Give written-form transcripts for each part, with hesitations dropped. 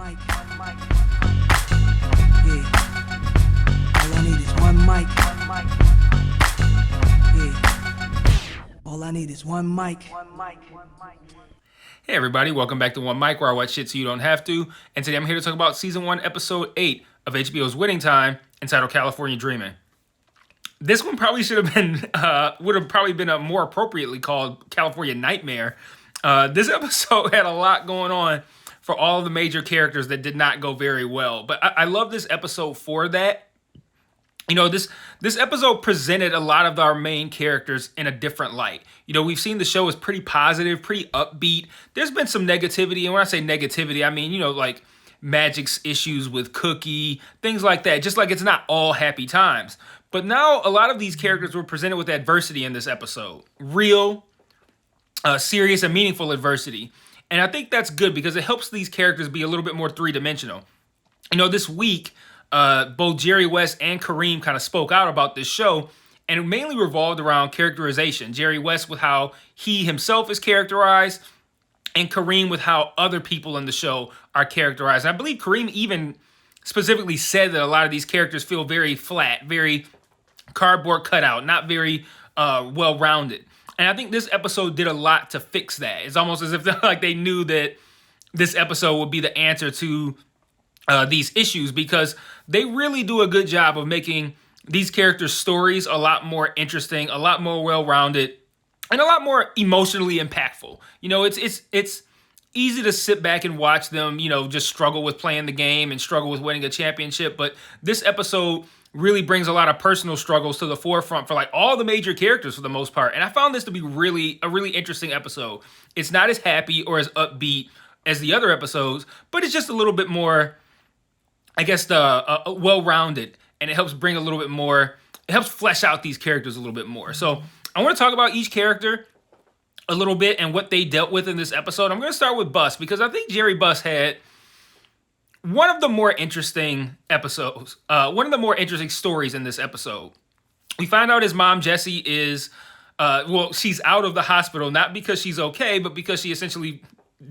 mic. Yeah. All I need is one mic. Yeah. All I need is one mic. Hey everybody, welcome back to One Mic, where I watch shit so you don't have to. And today I'm here to talk about Season 1, Episode 8 of HBO's Winning Time, entitled California Dreaming. This one probably should have been, would have probably been a more appropriately called California Nightmare. This episode had a lot going on for all of the major characters that did not go very well. But I love this episode for that. You know, this episode presented a lot of our main characters in a different light. You know, we've seen the show is pretty positive, pretty upbeat. There's been some negativity, and when I say negativity, I mean, you know, like Magic's issues with Cookie, things like that. Just like it's not all happy times. But now a lot of these characters were presented with adversity in this episode. Real, serious, and meaningful adversity. And I think that's good because it helps these characters be a little bit more three-dimensional. You know, this week, both Jerry West and Kareem kind of spoke out about this show, and it mainly revolved around characterization. Jerry West with how he himself is characterized, and Kareem with how other people in the show are characterized. I believe Kareem even specifically said that a lot of these characters feel very flat, very cardboard cutout, not very well-rounded. And I think this episode did a lot to fix that. It's almost as if like they knew that this episode would be the answer to these issues, because they really do a good job of making these characters' stories a lot more interesting, a lot more well-rounded, and a lot more emotionally impactful. You know, it's easy to sit back and watch them, you know, just struggle with playing the game and struggle with winning a championship. But this episode really brings a lot of personal struggles to the forefront for like all the major characters for the most part. And I found this to be a really interesting episode. It's not as happy or as upbeat as the other episodes, but it's just a little bit more, I guess, well-rounded, and it helps bring a little bit more, it helps flesh out these characters a little bit more. So I want to talk about each character a little bit and what they dealt with in this episode. I'm going to start with Bus, because I think Jerry Bus had one of the more interesting episodes, one of the more interesting stories in this episode. We find out his mom, Jessie, is, she's out of the hospital, not because she's okay, but because she essentially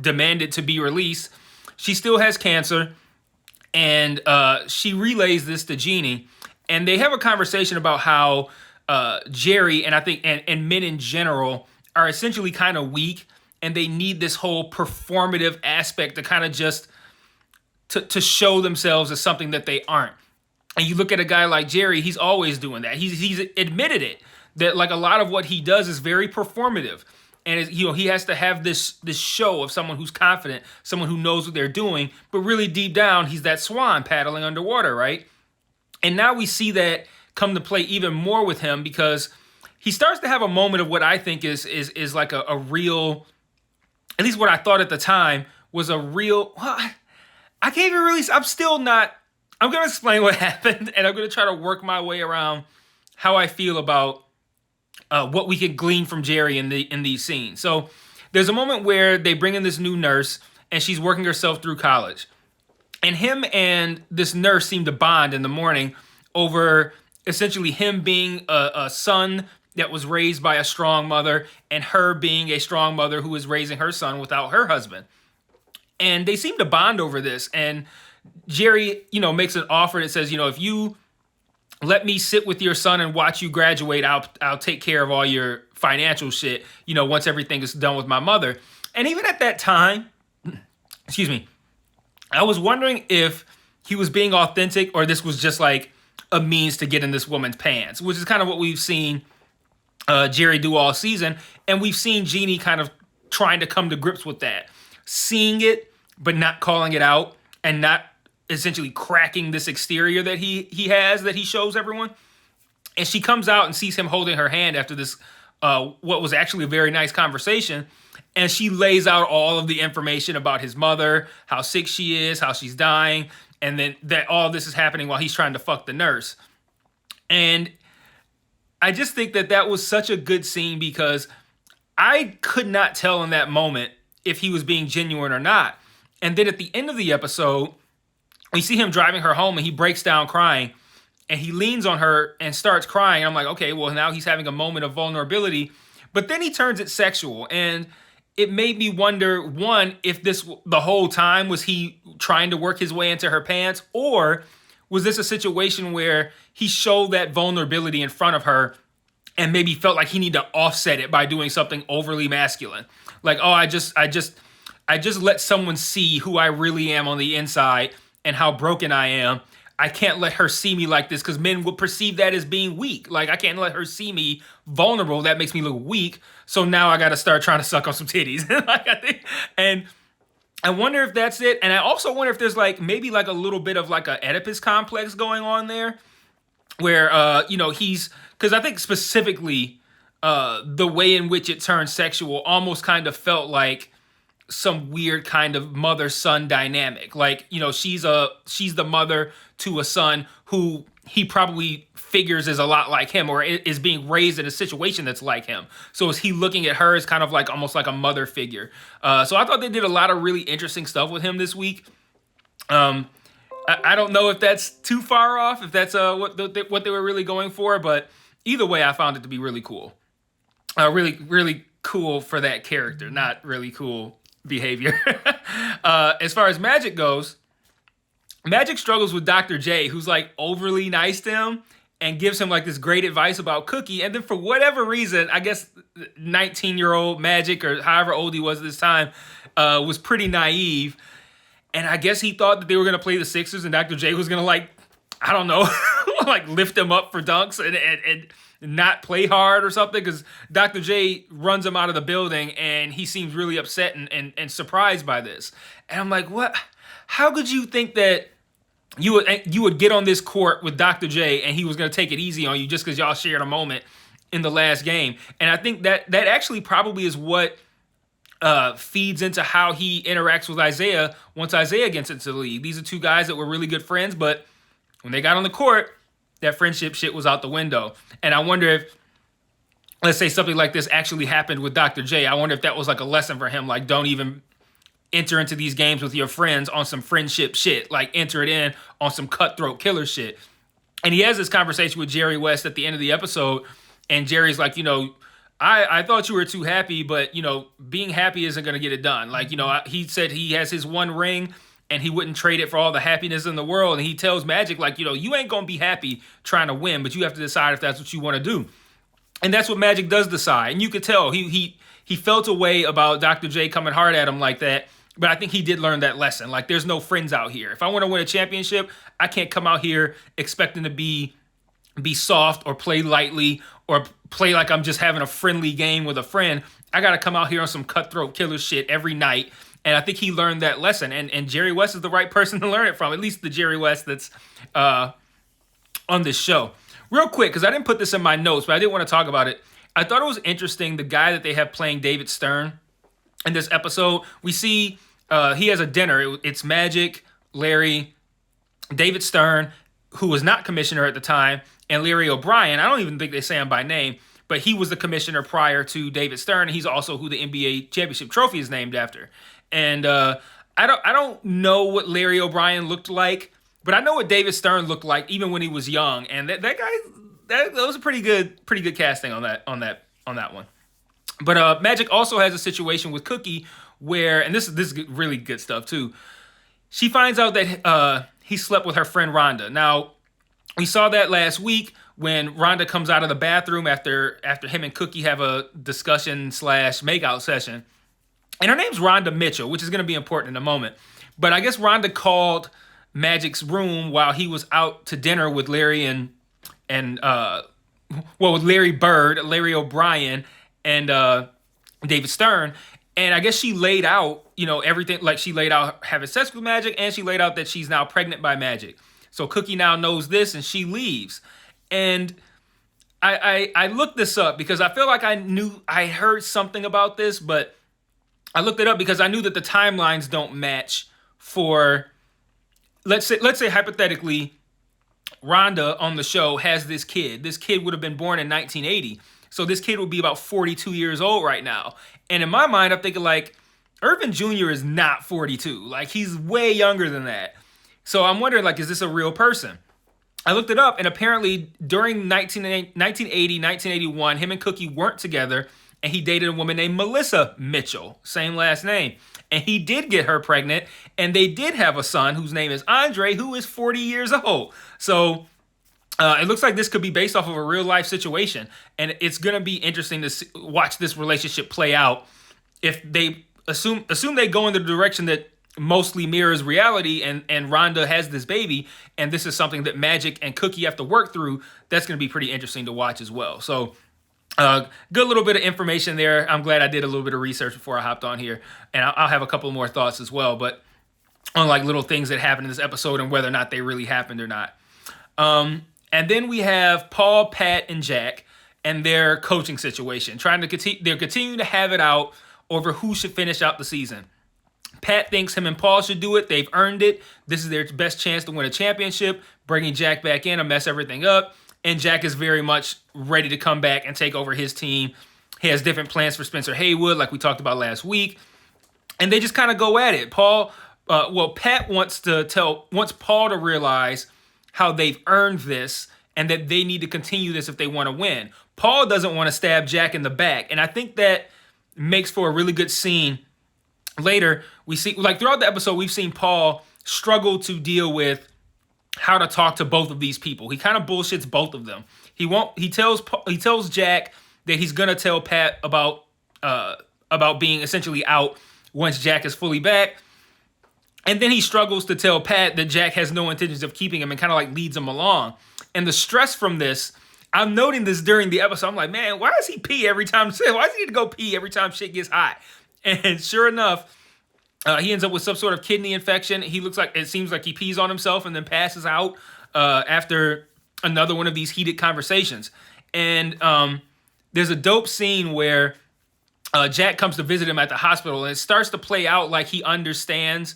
demanded to be released. She still has cancer, and she relays this to Jeannie, and they have a conversation about how Jerry, and I think, and men in general, are essentially kind of weak, and they need this whole performative aspect to kind of just to show themselves as something that they aren't. And you look at a guy like Jerry, he's always doing that. He's admitted it, that like a lot of what he does is very performative. And you know, he has to have this show of someone who's confident, someone who knows what they're doing, but really deep down, he's that swan paddling underwater, right? And now we see that come to play even more with him, because he starts to have a moment of what I think is like a real, at least what I thought at the time was a real, I can't even really, I'm going to explain what happened, and I'm going to try to work my way around how I feel about what we can glean from Jerry in these scenes. So there's a moment where they bring in this new nurse, and she's working herself through college. And him and this nurse seem to bond in the morning over essentially him being a son that was raised by a strong mother, and her being a strong mother who is raising her son without her husband. And they seem to bond over this. And Jerry, you know, makes an offer that says, you know, if you let me sit with your son and watch you graduate, I'll take care of all your financial shit, you know, once everything is done with my mother. And even at that time, excuse me, I was wondering if he was being authentic or this was just like a means to get in this woman's pants, which is kind of what we've seen Jerry do all season. And we've seen Jeannie kind of trying to come to grips with that, seeing it, but not calling it out, and not essentially cracking this exterior that he has, that he shows everyone. And she comes out and sees him holding her hand after this, what was actually a very nice conversation. And she lays out all of the information about his mother, how sick she is, how she's dying, and then that all this is happening while he's trying to fuck the nurse. And I just think that was such a good scene, because I could not tell in that moment if he was being genuine or not. And then at the end of the episode, we see him driving her home, and he breaks down crying, and he leans on her and starts crying. I'm like, okay, well, now he's having a moment of vulnerability, but then he turns it sexual. And it made me wonder, one, if this the whole time was he trying to work his way into her pants, or was this a situation where he showed that vulnerability in front of her and maybe felt like he needed to offset it by doing something overly masculine? Like, oh, I just let someone see who I really am on the inside and how broken I am. I can't let her see me like this because men will perceive that as being weak. Like, I can't let her see me vulnerable. That makes me look weak. So now I got to start trying to suck on some titties. And I wonder if that's it. And I also wonder if there's like maybe like a little bit of like a Oedipus complex going on there, where he's, because I think specifically the way in which it turned sexual almost kind of felt like some weird kind of mother-son dynamic. Like, she's the mother to a son who he probably figures is a lot like him, or is being raised in a situation that's like him. So is he looking at her as kind of like almost like a mother figure? So I thought they did a lot of really interesting stuff with him this week. I don't know if that's too far off, if that's what they were really going for, but either way, I found it to be really cool. Really, really cool for that character, not really cool behavior. As far as Magic goes, Magic struggles with Dr. J, who's like overly nice to him and gives him like this great advice about Cookie. And then for whatever reason, I guess 19-year-old Magic, or however old he was at this time, was pretty naive. And I guess he thought that they were going to play the Sixers and Dr. J was going to, like, I don't know, like lift him up for dunks and not play hard or something, because Dr. J runs him out of the building and he seems really upset and surprised by this. And I'm like, what? How could you think that you would get on this court with Dr. J and he was going to take it easy on you just because y'all shared a moment in the last game? And I think that actually probably is what feeds into how he interacts with Isaiah once Isaiah gets into the league. These are two guys that were really good friends, but when they got on the court, that friendship shit was out the window. And I wonder if, let's say something like this actually happened with Dr. J. I wonder if that was like a lesson for him. Like, don't even enter into these games with your friends on some friendship shit. Like, enter it in on some cutthroat killer shit. And he has this conversation with Jerry West at the end of the episode. And Jerry's like, I thought you were too happy, but, being happy isn't going to get it done. Like, he said he has his one ring and he wouldn't trade it for all the happiness in the world. And he tells Magic, like, you ain't going to be happy trying to win, but you have to decide if that's what you want to do. And that's what Magic does decide. And you could tell he felt a way about Dr. J coming hard at him like that. But I think he did learn that lesson. Like, there's no friends out here. If I want to win a championship, I can't come out here expecting to be soft or play lightly or play like I'm just having a friendly game with a friend. I got to come out here on some cutthroat killer shit every night. And I think he learned that lesson. And Jerry West is the right person to learn it from, at least the Jerry West that's on this show. Real quick, because I didn't put this in my notes, but I did want to talk about it. I thought it was interesting, the guy that they have playing David Stern in this episode. We see he has a dinner. It's Magic, Larry, David Stern, who was not commissioner at the time, and Larry O'Brien. I don't even think they say him by name, but he was the commissioner prior to David Stern. He's also who the NBA championship trophy is named after. And I don't know what Larry O'Brien looked like, but I know what David Stern looked like even when he was young. And that guy, that was a pretty good casting on that one. But Magic also has a situation with Cookie where, and this is really good stuff too. She finds out that he slept with her friend Rhonda. Now, we saw that last week when Rhonda comes out of the bathroom after him and Cookie have a discussion / makeout session. And her name's Rhonda Mitchell, which is going to be important in a moment. But I guess Rhonda called Magic's room while he was out to dinner with Larry with Larry Bird, Larry O'Brien, and David Stern. And I guess she laid out, everything. Like, she laid out having sex with Magic, and she laid out that she's now pregnant by Magic. So Cookie now knows this, and she leaves. And I looked this up because I feel like I heard something about this, but I looked it up because I knew that the timelines don't match for, let's say hypothetically, Rhonda on the show has this kid. This kid would have been born in 1980. So this kid would be about 42 years old right now. And in my mind, I'm thinking like, Irvin Jr. is not 42. Like, he's way younger than that. So I'm wondering, like, is this a real person? I looked it up, and apparently during 1980, 1981, him and Cookie weren't together, and he dated a woman named Melissa Mitchell, same last name. And he did get her pregnant, and they did have a son whose name is Andre, who is 40 years old. So it looks like this could be based off of a real life situation, and it's gonna be interesting to watch this relationship play out. If they assume they go in the direction that mostly mirrors reality, and Rhonda has this baby, and this is something that Magic and Cookie have to work through, that's gonna be pretty interesting to watch as well. So good little bit of information there. I'm glad I did a little bit of research before I hopped on here, and I'll have a couple more thoughts as well, but on like little things that happened in this episode and whether or not they really happened or not. And then we have Paul, Pat, and Jack and their coaching situation, they're continuing to have it out over who should finish out the season. Pat thinks him and Paul should do it. They've earned it. This is their best chance to win a championship. Bringing Jack back in will mess everything up. And Jack is very much ready to come back and take over his team. He has different plans for Spencer Haywood, like we talked about last week. And they just kind of go at it. Pat wants Paul to realize how they've earned this and that they need to continue this if they want to win. Paul doesn't want to stab Jack in the back. And I think that makes for a really good scene. Later, we see, like throughout the episode, we've seen Paul struggle to deal with how to talk to both of these people. He kind of bullshits both of them. He tells Jack that he's gonna tell Pat about being essentially out once Jack is fully back. And then he struggles to tell Pat that Jack has no intentions of keeping him and kind of like leads him along. And the stress from this, I'm noting this during the episode. I'm like, man, why does he pee every time? Why does he need to go pee every time shit gets hot? And sure enough, he ends up with some sort of kidney infection. It seems like he pees on himself and then passes out after another one of these heated conversations. And there's a dope scene where Jack comes to visit him at the hospital, and it starts to play out like he understands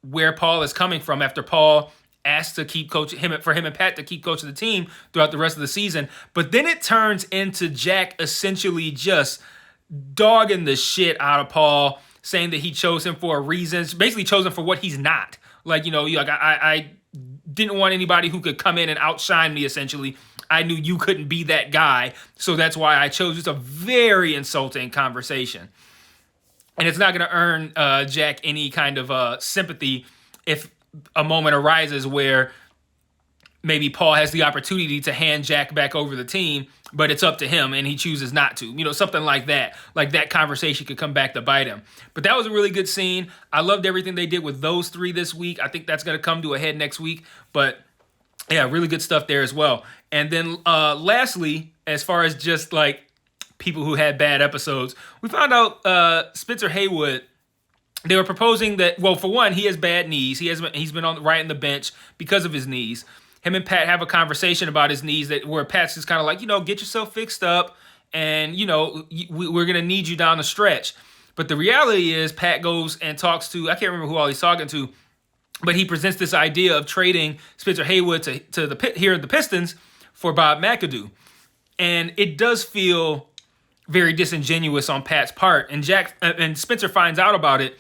where Paul is coming from after Paul asked to keep coaching him and Pat to keep coaching the team throughout the rest of the season. But then it turns into Jack essentially just dogging the shit out of Paul, saying that he chose him for a reason, basically chose him for what he's not. Like, I didn't want anybody who could come in and outshine me, essentially. I knew you couldn't be that guy, so that's why I chose. It's a very insulting conversation. And it's not going to earn Jack any kind of sympathy if a moment arises where maybe Paul has the opportunity to hand Jack back over the team, but it's up to him and he chooses not to. Something like that. Like that conversation could come back to bite him. But that was a really good scene. I loved everything they did with those three this week. I think that's going to come to a head next week. But yeah, really good stuff there as well. And then lastly, as far as just like people who had bad episodes, we found out Spencer Haywood, they were proposing that, well, for one, he has bad knees. He's been on the bench because of his knees. Him and Pat have a conversation about his knees where Pat's just kind of like, get yourself fixed up, and we're gonna need you down the stretch. But the reality is, Pat goes and talks to, I can't remember who all he's talking to, but he presents this idea of trading Spencer Haywood to the Pistons for Bob McAdoo, and it does feel very disingenuous on Pat's part. And Spencer finds out about it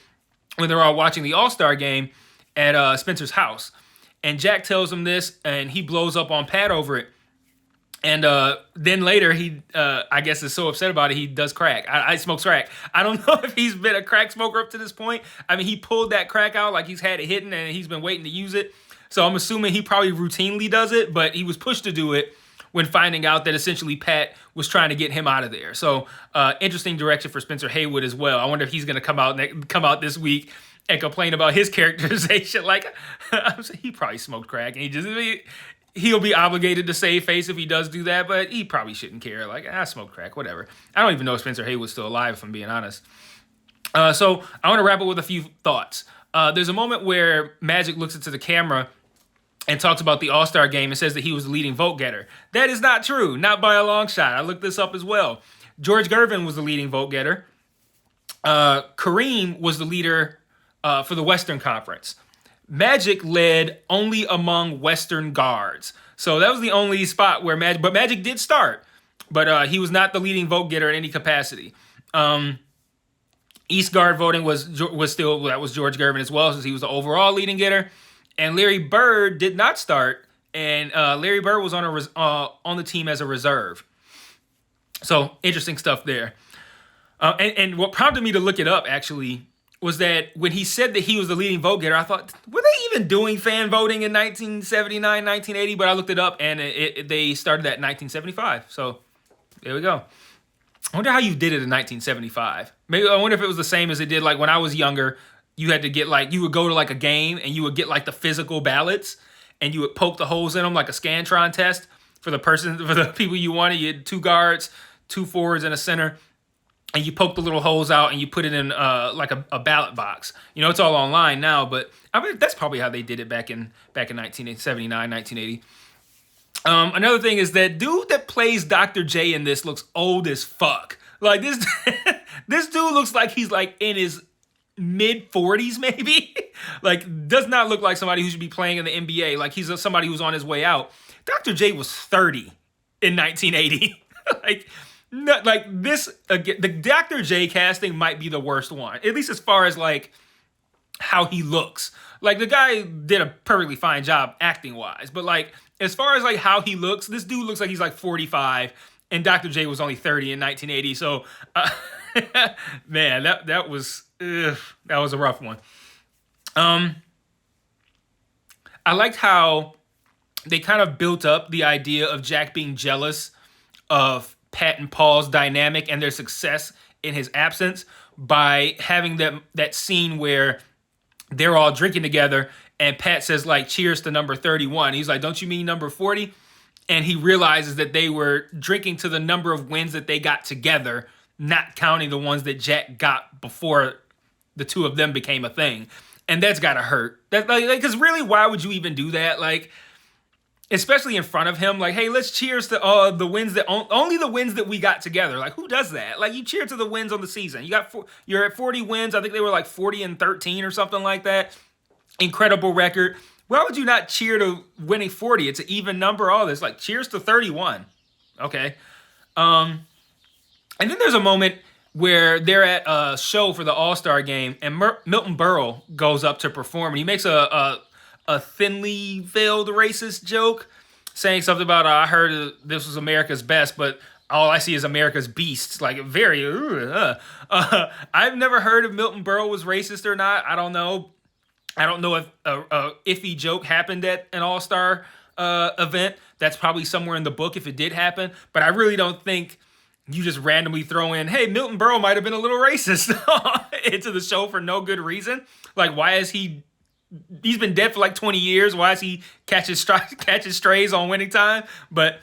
when they're all watching the All-Star game at Spencer's house. And Jack tells him this, and he blows up on Pat over it. And then later, he, I guess, is so upset about it, he does crack. I smokes crack. I don't know if he's been a crack smoker up to this point. I mean, he pulled that crack out like he's had it hidden, and he's been waiting to use it. So I'm assuming he probably routinely does it, but he was pushed to do it when finding out that essentially Pat was trying to get him out of there. So interesting direction for Spencer Haywood as well. I wonder if he's going to come out this week and complain about his characterization. Like, he probably smoked crack, and he'll be obligated to save face if he does do that, but he probably shouldn't care. Like, I smoked crack, whatever. I don't even know if Spencer Haywood's still alive, if I'm being honest. So I want to wrap up with a few thoughts. There's a moment where Magic looks into the camera and talks about the All-Star game and says that he was the leading vote getter. That is not true, not by a long shot. I looked this up as well. George Gervin was the leading vote getter. Kareem was the leader for the Western Conference. Magic led only among Western guards. So that was the only spot where Magic did start, but he was not the leading vote getter in any capacity. East guard voting was George Gervin as well, since he was the overall leading getter. And Larry Bird did not start, and Larry Bird was on the team as a reserve. So interesting stuff there. And what prompted me to look it up actually was that when he said that he was the leading vote getter, I thought, were they even doing fan voting in 1979, 1980? But I looked it up, and they started that in 1975. So there we go. I wonder how you did it in 1975. Maybe I wonder if it was the same as it did like when I was younger. You had to get like, you would go to like a game and you would get like the physical ballots and you would poke the holes in them like a Scantron test for the people you wanted. You had 2 guards, 2 forwards, and a center. And you poke the little holes out and you put it in like a ballot box. You know, it's all online now, but I mean, that's probably how they did it back in 1979, 1980. Another thing is that dude that plays Dr. J in this looks old as fuck. Like this, this dude looks like he's like in his mid 40s maybe. Like does not look like somebody who should be playing in the NBA. Like he's somebody who's on his way out. Dr. J was 30 in 1980. Like this again, the Dr. J casting might be the worst one, at least as far as like how he looks. Like the guy did a perfectly fine job acting wise, but like as far as like how he looks, this dude looks like he's like 45, and Dr. J was only 30 in 1980. So, man, that was a rough one. I liked how they kind of built up the idea of Jack being jealous of Pat and Paul's dynamic and their success in his absence by having that scene where they're all drinking together and Pat says like, cheers to number 31. He's like, don't you mean number 40? And he realizes that they were drinking to the number of wins that they got together, not counting the ones that Jack got before the two of them became a thing. And that's gotta hurt. That like, because really, why would you even do that? Like, especially in front of him, like, hey, let's cheers to the wins that only the wins that we got together. Like, who does that? Like, you cheer to the wins on the season. You're at 40 wins. I think they were like 40-13 or something like that. Incredible record. Why would you not cheer to winning 40? It's an even number. All this, like, cheers to 31. Okay. And then there's a moment where they're at a show for the All-Star game, and Milton Berle goes up to perform, and he makes a thinly veiled racist joke, saying something about, I heard this was America's best, but all I see is America's beasts. Like, very, I've never heard if Milton Berle was racist or not. I don't know. I don't know if a iffy joke happened at an All-Star event. That's probably somewhere in the book if it did happen, but I really don't think you just randomly throw in, hey, Milton Berle might have been a little racist into the show for no good reason. Like, why is he's been dead for like 20 years. Why is he catches strays on winning time? But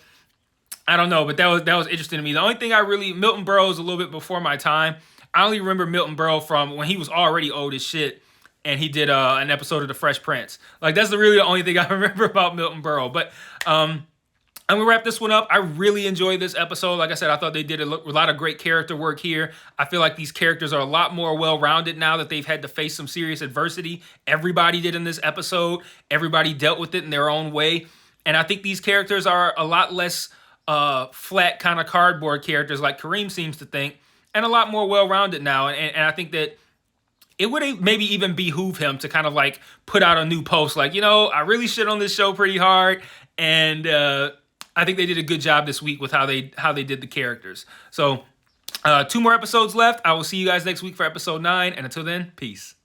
I don't know. But that was interesting to me. The only thing Milton Berle is a little bit before my time. I only remember Milton Berle from when he was already old as shit, and he did an episode of The Fresh Prince. Like, that's really the only thing I remember about Milton Berle. But I'm going to wrap this one up. I really enjoyed this episode. Like I said, I thought they did a lot of great character work here. I feel like these characters are a lot more well-rounded now that they've had to face some serious adversity. Everybody did in this episode. Everybody dealt with it in their own way. And I think these characters are a lot less flat kind of cardboard characters like Kareem seems to think, and a lot more well-rounded now. And I think that it would maybe even behoove him to kind of like put out a new post like, you know, I really shit on this show pretty hard, and I think they did a good job this week with how they did the characters. So 2 more episodes left. I will see you guys next week for episode 9. And until then, peace.